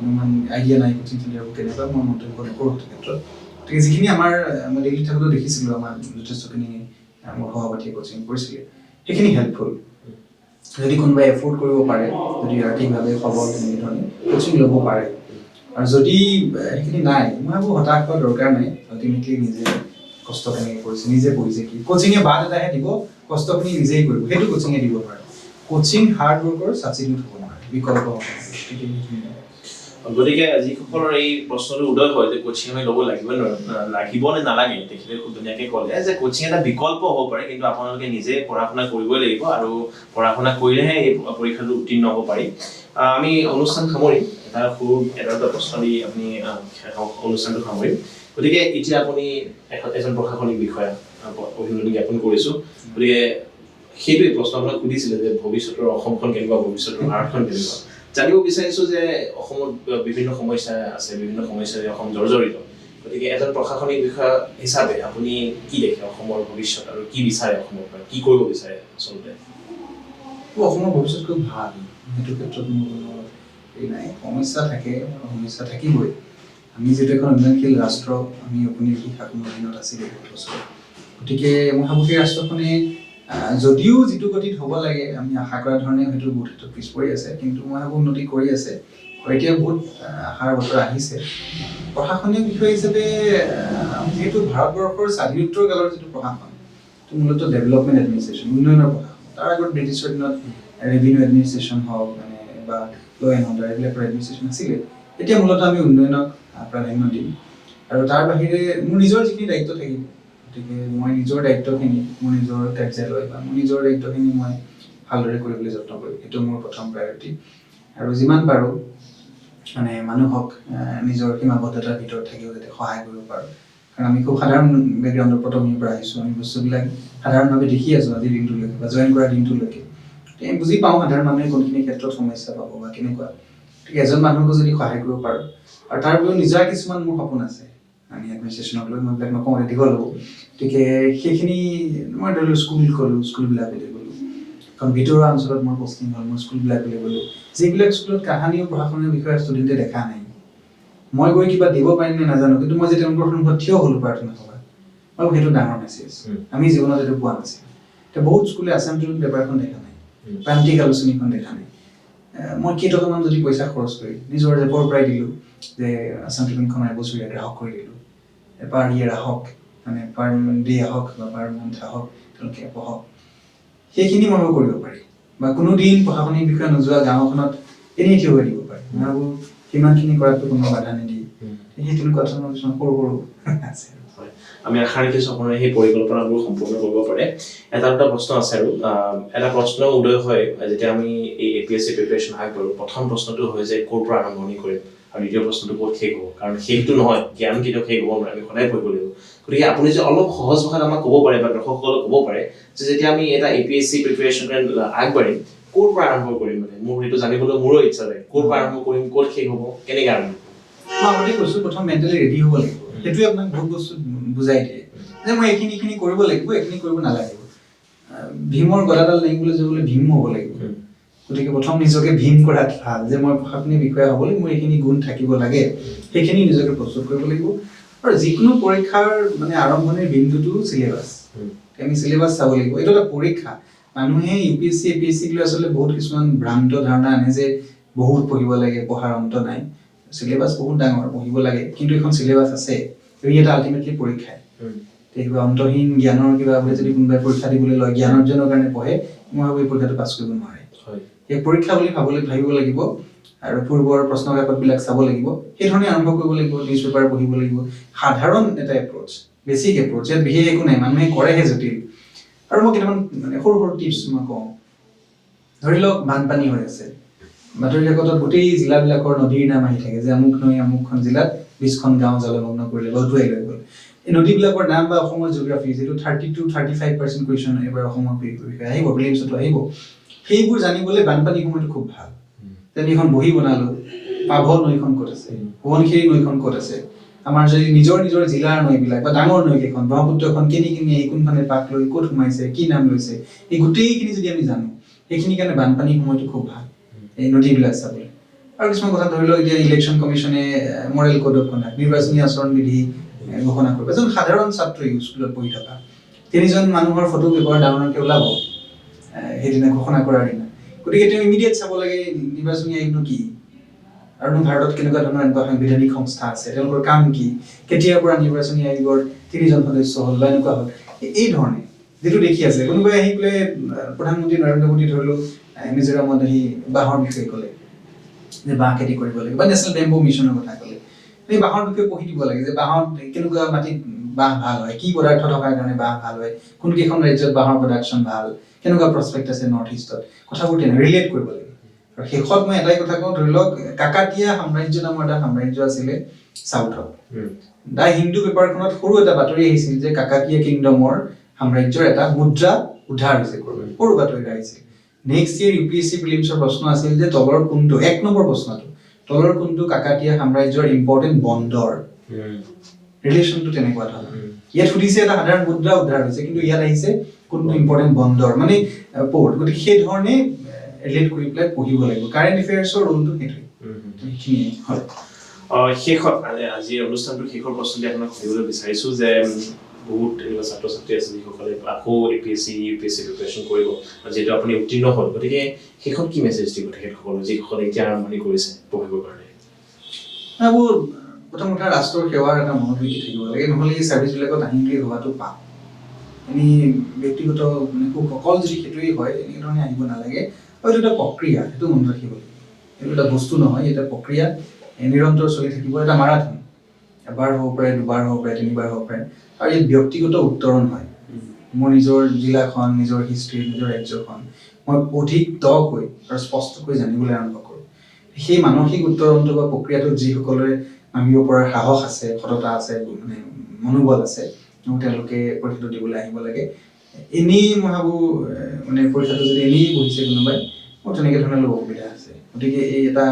ইমান আইডিয়া নাই কোচিং চেণ্টাৰবোৰ কেনেকুৱা মই মন্তব্য নকৰোঁ সেইটো ক্ষেত্ৰত গতিকে যিখিনি আমাৰ মই দিল্লীত থাকোঁতে দেখিছিলোঁ আমাৰ যথেষ্টখিনি মোৰ সহপাঠীয়ে কোচিং কৰিছিলে সেইখিনি হেল্পফুল যদি কোনোবাই এফৰ্ড কৰিব পাৰে যদি আৰ্থিকভাৱে সবল তেনেধৰণে কোচিং ল'ব পাৰে আৰু যদি সেইখিনি নাই মই ভাবোঁ হতাশ হোৱাৰ দৰকাৰ নাই আল্টিমেটলি নিজে কষ্ট কেনেকৈ কৰিছে নিজে পঢ়িছে কি কোচিঙে বাদ এটাহে দিব কষ্টখিনি নিজেই কৰিব সেইটো কোচিঙে দিব পাৰে কোচিং হাৰ্ড ৱৰ্কৰ ছাবষ্টিটিউট হ'ব নোৱাৰে বিকল্প গতিকে যিসকলৰ এই প্ৰশ্নটো উদয় হয় যে কোচিং আমি ল'ব লাগিব নে নালাগে তেখেতে খুব ধুনীয়াকৈ ক'লে যে কোচিং এটা বিকল্প হ'ব পাৰে কিন্তু আপোনালোকে নিজে পঢ়া শুনা কৰিবই লাগিব আৰু পঢ়া শুনা কৰিলেহে এই পৰীক্ষাটো উত্তীৰ্ণ হ'ব পাৰি আমি অনুষ্ঠান সামৰিম এটা প্ৰশ্ন দি আপুনি অনুষ্ঠানটো সামৰিম গতিকে এতিয়া আপুনি এজন প্ৰশাসনিক বিষয়া অভিনন্দন জ্ঞাপন কৰিছোঁ গতিকে সেইটোৱে প্ৰশ্ন আপোনাক সুধিছিলে যে ভৱিষ্যতৰ অসমখন কেনেকুৱা ভৱিষ্যতৰ ভাৰতখন কেনেকুৱা জানিব বিচাৰিছোঁ যে অসমত বিভিন্ন সমস্যা আছে বিভিন্ন সমস্যাৰে অসম জৰ্জৰিত গতিকে এজন প্ৰশাসনিক বিষয়া হিচাপে আপুনি কি দেখে অসমৰ ভৱিষ্যত আৰু কি বিচাৰে অসমৰ পৰা কি কৰিব বিচাৰে আচলতে অসমৰ ভৱিষ্যত খুব ভাল সেইটো ক্ষেত্ৰত মোৰ কোনো এই নাই সমস্যা থাকে সমস্যা থাকিবই আমি যিহেতু এখন উন্নয়নশীল ৰাষ্ট্ৰ আমি ঔপনিবেশিক শাসনৰ অধীনত আছিলোঁ বহুত বছৰ গতিকে মই ভাবোঁ সেই ৰাষ্ট্ৰখনে যদিও যিটো গতিত হ'ব লাগে আমি আশা কৰা ধৰণে হয়তো বহুত ক্ষেত্ৰত পিছ পৰি আছে কিন্তু মই ভাবোঁ উন্নতি কৰি আছে আৰু এতিয়া বহুত আশাৰ বতৰ আহিছে প্ৰশাসনিক বিষয় হিচাপে যিহেতু ভাৰতবৰ্ষৰ স্বাধীনোত্তৰ কালৰ যিটো প্ৰশাসন সেইটো মূলতঃ ডেভেলপমেণ্ট এডমিনিষ্ট্ৰেশ্যন উন্নয়নৰ প্ৰশাসন তাৰ আগত ব্ৰিটিছৰ দিনত ৰেভিনিউ এডমিনিষ্ট্ৰেশ্যন হওক মানে বা ল' এণ্ড অৰ্ডাৰ এইবিলাকৰ এডমিনিষ্ট্ৰেশ্যন আছিলে এতিয়া মূলতঃ আমি উন্নয়নক প্ৰাধান্য দিম আৰু তাৰ বাহিৰে মোৰ নিজৰ যিখিনি দায়িত্ব থাকিব গতিকে মই নিজৰ দায়িত্বখিনি মোৰ নিজৰ কাৰ্যালয় বা মোৰ নিজৰ দায়িত্বখিনি মই ভালদৰে কৰিবলৈ যত্ন কৰিম সেইটো মোৰ প্ৰথম প্ৰায়ৰিটি আৰু যিমান পাৰোঁ মানে মানুহক নিজৰ সীমাবদ্ধতাৰ ভিতৰত থাকিও যাতে সহায় কৰিব পাৰোঁ। কাৰণ আমি খুব সাধাৰণ বেকগ্ৰাউণ্ডৰ পটভূমিৰ পৰা আহিছোঁ, আমি বস্তুবিলাক সাধাৰণভাৱে দেখি আছোঁ আজিৰ দিনটোলৈকে বা জইন কৰা দিনটোলৈকে। আমি বুজি পাওঁ সাধাৰণ মানুহে কোনখিনি ক্ষেত্ৰত সমস্যা পাব বা কেনেকুৱা। গতিকে এজন মানুহকো যদি সহায় কৰিব পাৰোঁ, আৰু তাৰ উপৰিও নিজা কিছুমান মোৰ সপোন আছে, আমি এডমিনিষ্ট্ৰেশ্যনক লৈ মই এইবিলাক নকওঁ, দীঘল হ'ব। গতিকে সেইখিনি মই ধৰি লওক স্কুলবিলাকলৈ গ'লোঁ, কাৰণ ভিতৰুৱা অঞ্চলত মোৰ পষ্টিং হ'ল, মোৰ স্কুলবিলাকলৈ গ'লোঁ, যিবিলাক স্কুলত কাহানী আৰু পঢ়া-শুনাৰ বিষয়ে ষ্টুডেণ্টে দেখা নাই। মই গৈ কিবা দিব পাৰিম নে নাজানো, কিন্তু মই যেতিয়া তেওঁলোকৰ সন্মুখত থিয় হ'লোঁ প্ৰাৰ্থনা সভাত, মই সেইটো ডাঙৰ মেছেজ। আমি জীৱনত এইটো পোৱা নাছিলোঁ। এতিয়া বহুত স্কুলে আছাম ট্ৰিবিউন পেপাৰখন দেখা নাই, প্ৰান্তিক আলোচনীখন দেখা নাই। মই কেইটকামান যদি পইচা খৰচ কৰি নিজৰ জেপৰ পৰাই দিলোঁ যে আছাম ট্ৰিবিউনখন এবছৰীয়া গ্ৰাহক কৰি দিলোঁ, পাৰ ইয়েৰ আহক, মানে পাৰ ডে আহক বা পাৰ মান্থ আহক, তেওঁলোকে পঢ়ক, সেইখিনি মই কৰিব পাৰি। বা কোনো দিন পঢ়া-শুনাৰ বিষয়ে নোযোৱা গাঁও এখনত এনেই থিয় হৈ দিব পাৰি। মই ভাবোঁ সিমানখিনি কৰাটো কোনো বাধা নিদিয়ে। সেই তেনেকুৱা ধৰণৰ কিছুমান সৰু সৰু আছে। আমি আশা ৰাখিছোঁ আপোনাৰ সেই পৰিকল্পনাবোৰ সম্পূৰ্ণ কৰিব পাৰে। এটা দুটা প্ৰশ্ন আছে আৰু এটা প্ৰশ্ন উদয় হয় যেতিয়া আমি এই APSC প্ৰিপেৰেশ্যন আগবাঢ়োঁ। প্ৰথম প্ৰশ্নটো হয় যে ক'ৰ পৰা আৰম্ভণি কৰিম, আৰু দ্বিতীয় প্ৰশ্নটো ক'ত শেষ হ'ব। কাৰণ শেষটো নহয়, জ্ঞান কেতিয়াও শেষ হ'ব নোৱাৰে, আমি সদায় পঢ়িব লাগিব। গতিকে আপুনি যে অলপ সহজ ভাষাত আমাক ক'ব পাৰে বা দৰ্শকসকলক ক'ব পাৰে যে যেতিয়া আমি এটা APSC প্ৰিপেৰেশ্যন আগবাঢ়িম, ক'ৰ পৰা আৰম্ভ কৰিম, মানে মোৰ সেইটো জানিবলৈ মোৰো ইচ্ছা যায়। ক'ৰ পৰা আৰম্ভ কৰিম, ক'ত শেষ হ'ব, কেনেকৈ আৰম্ভ কৰিম? মই আগতে কৈছোঁ প্ৰথম মেণ্টেলি ৰেডি হ'ব লাগিব। সেইটোৱে আপোনাক বহুত বস্তু বুজাই দিয়ে যে মই এইখিনি কৰিব লাগিব, এইখিনি কৰিব নালাগিব। ভীমৰ গদাডাল দাঙিবলৈ যাবলৈ ভীম হ'ব লাগিব। গতিকে প্ৰথম নিজকে ভীম কৰাত ভাল যে মই পঢ়া-শুনাৰ বিষয়া হ'বলৈ মোৰ এইখিনি গুণ থাকিব লাগে, সেইখিনি নিজকে প্ৰস্তুত কৰিব লাগিব। আৰু যিকোনো পৰীক্ষাৰ মানে আৰম্ভণিৰ বিন্দুটো চিলেবাছ। আমি চিলেবাছ চাব লাগিব। এইটো এটা পৰীক্ষা। মানুহে UPSC APSC লৈ আচলতে বহুত কিছুমান ভ্ৰান্ত ধাৰণা আনে যে বহুত পঢ়িব লাগে, পঢ়াৰ অন্ত নাই। চিলেবাছ বহুত ডাঙৰ, পঢ়িব লাগে, কিন্তু এখন চিলেবাছ আছে। ই এটা আল্টিমেটলি পৰীক্ষাই। কিবা অন্তহীন জ্ঞানৰ কিবা বোলে যদি কোনোবাই পৰীক্ষা দিবলৈ লয়, জ্ঞান অৰ্জনৰ কাৰণে পঢ়ে, মই ভাবোঁ এই পৰীক্ষাটো পাছ কৰিব নোৱাৰে। সেই পৰীক্ষা বুলি ভাবিব লাগিব, আৰু পূৰ্বৰ প্ৰশ্ন কাকতবিলাক চাব লাগিব। সেইধৰণে আৰম্ভ কৰিব লাগিব, নিউজ পেপাৰ পঢ়িব লাগিব। সাধাৰণ এটা এপ্ৰ'চ, বেছিক এপ্ৰ'চ, ইয়াত বিশেষ একো নাই, মানুহে কৰেহে জটিল। আৰু মই কেইটামান মানে সৰু সৰু টিপছ মই কওঁ। ধৰি লওক বানপানী হৈ আছে, বাতৰি কাকতত গোটেই জিলাবিলাকৰ নদীৰ নাম আহি থাকে যে আমুক নৈ আমুকখন জিলাত 20খন গাঁও জলমগ্ন কৰিলে বা উটুৱাই লৈ গ'ল। এই নদীবিলাকৰ নাম বা অসমৰ জিঅ'গ্ৰাফি, যিটো 30-35% কুৱেশ্যন এবাৰ অসমৰ বিষয়ে আহিব, প্ৰিলিমছতো আহিব, সেইবোৰ জানিবলৈ বানপানী সময়টো খুব ভাল। তেনে এখন বহি বনালোঁ, পাভ নৈখন ক'ত আছে, সোৱণশিৰি নৈখন ক'ত আছে, আমাৰ যদি নিজৰ জিলাৰ নৈবিলাক বা ডাঙৰ নৈকেইখন, ব্ৰহ্মপুত্ৰখন কেনি আহি কোনখনে পাক লৈ ক'ত সোমাইছে, কি নাম লৈছে, এই গোটেইখিনি যদি আমি জানো, সেইখিনিৰ কাৰণে বানপানী সময়টো খুব ভাল, এই নদীবিলাক চাবলৈ। আৰু কিছুমান কথা ধৰি লওক, এতিয়া ইলেকশ্যন কমিশ্যনে মৰেল কোড অফ কণ্ডাক্ট, নিৰ্বাচনী আচৰণ বিধি ঘোষণা কৰিব। এজন সাধাৰণ ছাত্ৰই স্কুলত পঢ়ি থকা 3জন মানুহৰ ফটো পেপাৰ ডাঙৰকৈ ওলাব সেইদিনা ঘোষণা কৰাৰ দিনা। গতিকে তেওঁ ইমিডিয়েট চাব লাগে নিৰ্বাচনী আয়োগনো কি, আৰু ভাৰতত কেনেকুৱা ধৰণৰ এনেকুৱা সাংবিধানিক সংস্থা আছে, তেওঁলোকৰ কাম কি, কেতিয়াৰ পৰা নিৰ্বাচনী আয়োগৰ 3জন সদস্য হ'ল বা এনেকুৱা হ'ল। এই ধৰণে যিটো দেখি আছে, কোনোবাই আহি পেলাই প্ৰধানমন্ত্ৰী নৰেন্দ্ৰ মোদী ধৰি লওক মিজোৰামত আহি বাঁহৰ বিষয়ে ক'লে যে বাঁহ খেতি কৰিব লাগে, বা নেশ্যনেল বেম্বো মিছনৰ কথা ক'লে, এই বাঁহৰ বিষয়ে পঢ়ি দিব লাগে যে বাঁহত কেনেকুৱা মাটিত বাঁহ ভাল হয়, কি পদাৰ্থ থকাৰ কাৰণে বাঁহ ভাল হয়, কোনকেইখন ৰাজ্যত বাঁহৰ প্ৰডাকশ্যন ভাল, কেনেকুৱা প্ৰস্পেক্ট আছে নৰ্থ ইষ্টত, কথাবোৰ তেনেকৈ ৰিলেট কৰিব লাগে। আৰু শেষত মই এটাই কথা কওঁ, ধৰি লওক কাকাতীয়া সাম্ৰাজ্য নামৰ এটা সাম্ৰাজ্য আছিলে চাউথত। দা হিন্দু পেপাৰখনত সৰু এটা বাতৰি আহিছিল যে কাকাতীয়া কিংডমৰ সাম্ৰাজ্যৰ এটা মুদ্ৰা উদ্ধাৰ হৈছে, সৰু বাতৰি এটা আহিছিল। নেক্সট ইয়েৰ UPSC প্ৰিলিমছৰ প্ৰশ্ন আছিল যে তলৰ কোনটো, 1 নম্বৰ প্ৰশ্নটো, তলৰ কোনটো কাকাতীয়া সাম্ৰাজ্যৰ ইম্পৰ্টেণ্ট বন্দৰ। ৰিলেশ্যনটো তেনেকুৱা ধৰণৰ। ইয়াত সুধিছে এটা সাধাৰণ মুদ্ৰা উদ্ধাৰ হৈছে, কিন্তু ইয়াত আহিছে কোনটো ইম্পৰ্টেণ্ট বন্দৰ, মানে পৰ্ট। গতিকে সেই ধৰণে ৰিলেট কৰি পেলাই পঢ়িব লাগিব। কাৰেণ্ট এফেয়াৰ্ছৰ ৰোলটো সেইটোৱে। হয়। শেষত আজিৰ অনুষ্ঠানটোৰ শেষৰ প্ৰশ্নটি আপোনাক সুধিবলৈ বিচাৰিছোঁ যে বহুত এনেকুৱা ছাত্ৰ ছাত্ৰী আছে যিসকলে আকৌ APSC UPSC প্ৰিপেৰেশ্যন কৰিব, যিহেতু আপুনি উত্তীৰ্ণ হ'ল, গতিকে শেষত কি মেছেজ দিব তেখেতসকলক যিসকলে এতিয়া আৰম্ভণি কৰিছে পঢ়িবৰ কাৰণে? প্ৰথম কথা, ৰাষ্ট্ৰৰ সেৱাৰ এটা মনোবৃত্তি থাকিব লাগে, নহ'লে এই ছাৰ্ভিচবিলাকত আহিম বুলি হোৱাটো পাপ। এনেই ব্যক্তিগত মানে অকল যদি সেইটোৱেই হয়, এনেধৰণে আহিব নালাগে। আৰু এইটো এটা প্ৰক্ৰিয়া, সেইটো মনত ৰাখিব লাগিব। এইটো এটা বস্তু নহয়, এটা প্ৰক্ৰিয়া, নিৰন্তৰ চলি থাকিব, এটা মাৰাথন। এবাৰ হ'ব পাৰে, দুবাৰ হ'ব পাৰে, 3বাৰ হ'ব পাৰে। আৰু ইয়াত ব্যক্তিগত উত্তৰণ হয়। মোৰ নিজৰ জিলাখন, নিজৰ হিষ্ট্ৰী, নিজৰ ৰাজ্যখন মই অধিক দকৈ আৰু স্পষ্টকৈ জানিবলৈ আৰম্ভ কৰোঁ। সেই মানসিক উত্তৰণটো বা প্ৰক্ৰিয়াটোত যিসকলে নামিব পৰাৰ সাহস আছে, সততা আছে, মানে মনোবল আছে, তেওঁলোকে পৰীক্ষাটো দিবলৈ আহিব লাগে। এনেই মই ভাবোঁ মানে পৰীক্ষাটো যদি এনেই বহিছে কোনোবাই, মোৰ তেনেকৈ ধৰণৰ অলপ অসুবিধা আছে। গতিকে এই এটা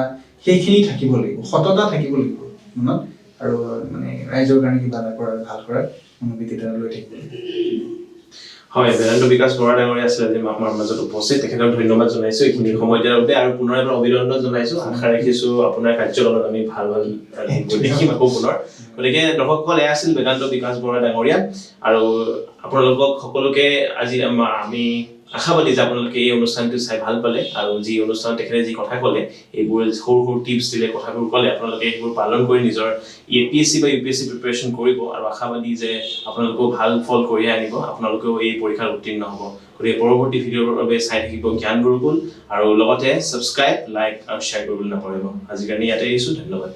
সেইখিনি থাকিব লাগিব, সততা থাকিব লাগিব মনত, আৰু মানে ৰাইজৰ কাৰণে কিবা এটা কৰাৰ, ভাল কৰাৰ মনোবৃত্তি এটা লৈ থাকিব লাগিব। হয়, বেদান্ত বিকাশ বৰা ডাঙৰীয়া আছিলে যে আমাৰ মাজত উপস্থিত, তেখেতক ধন্যবাদ জনাইছোঁ এইখিনি সময় দিয়াৰ বাবে, আৰু পুনৰ এবাৰ অভিনন্দন জনাইছোঁ। আশা ৰাখিছোঁ আপোনাৰ কাৰ্যকালত আমি ভাল দেখিম আকৌ পুনৰ। গতিকে দৰ্শকসকল, এয়া আছিল বেদান্ত বিকাশ বৰা ডাঙৰীয়া, আৰু আপোনালোকক সকলোকে আজি আমি আশাবাদী যে আপোনালোকে এই অনুষ্ঠানটো চাই ভাল পালে, আৰু যি অনুষ্ঠানত তেখেতে যি কথা ক'লে, এইবোৰ সৰু সৰু টিপছ দিলে, কথাবোৰ ক'লে, আপোনালোকে সেইবোৰ পালন কৰি নিজৰ APSC বা UPSC প্ৰিপাৰেশ্যন কৰিব, আৰু আশাবাদী যে আপোনালোকেও ভাল ফল কঢ়িয়াই আনিব, আপোনালোকেও এই পৰীক্ষাত উত্তীৰ্ণ হ'ব। গতিকে পৰৱৰ্তী ভিডিঅ'ৰ বাবে চাই থাকিব জ্ঞান গুৰুকুল, আৰু লগতে ছাবস্ক্ৰাইব, লাইক আৰু শ্বেয়াৰ কৰিবলৈ নাপাহৰিব। আজিৰ কাৰণে ইয়াতে এৰিছোঁ, ধন্যবাদ।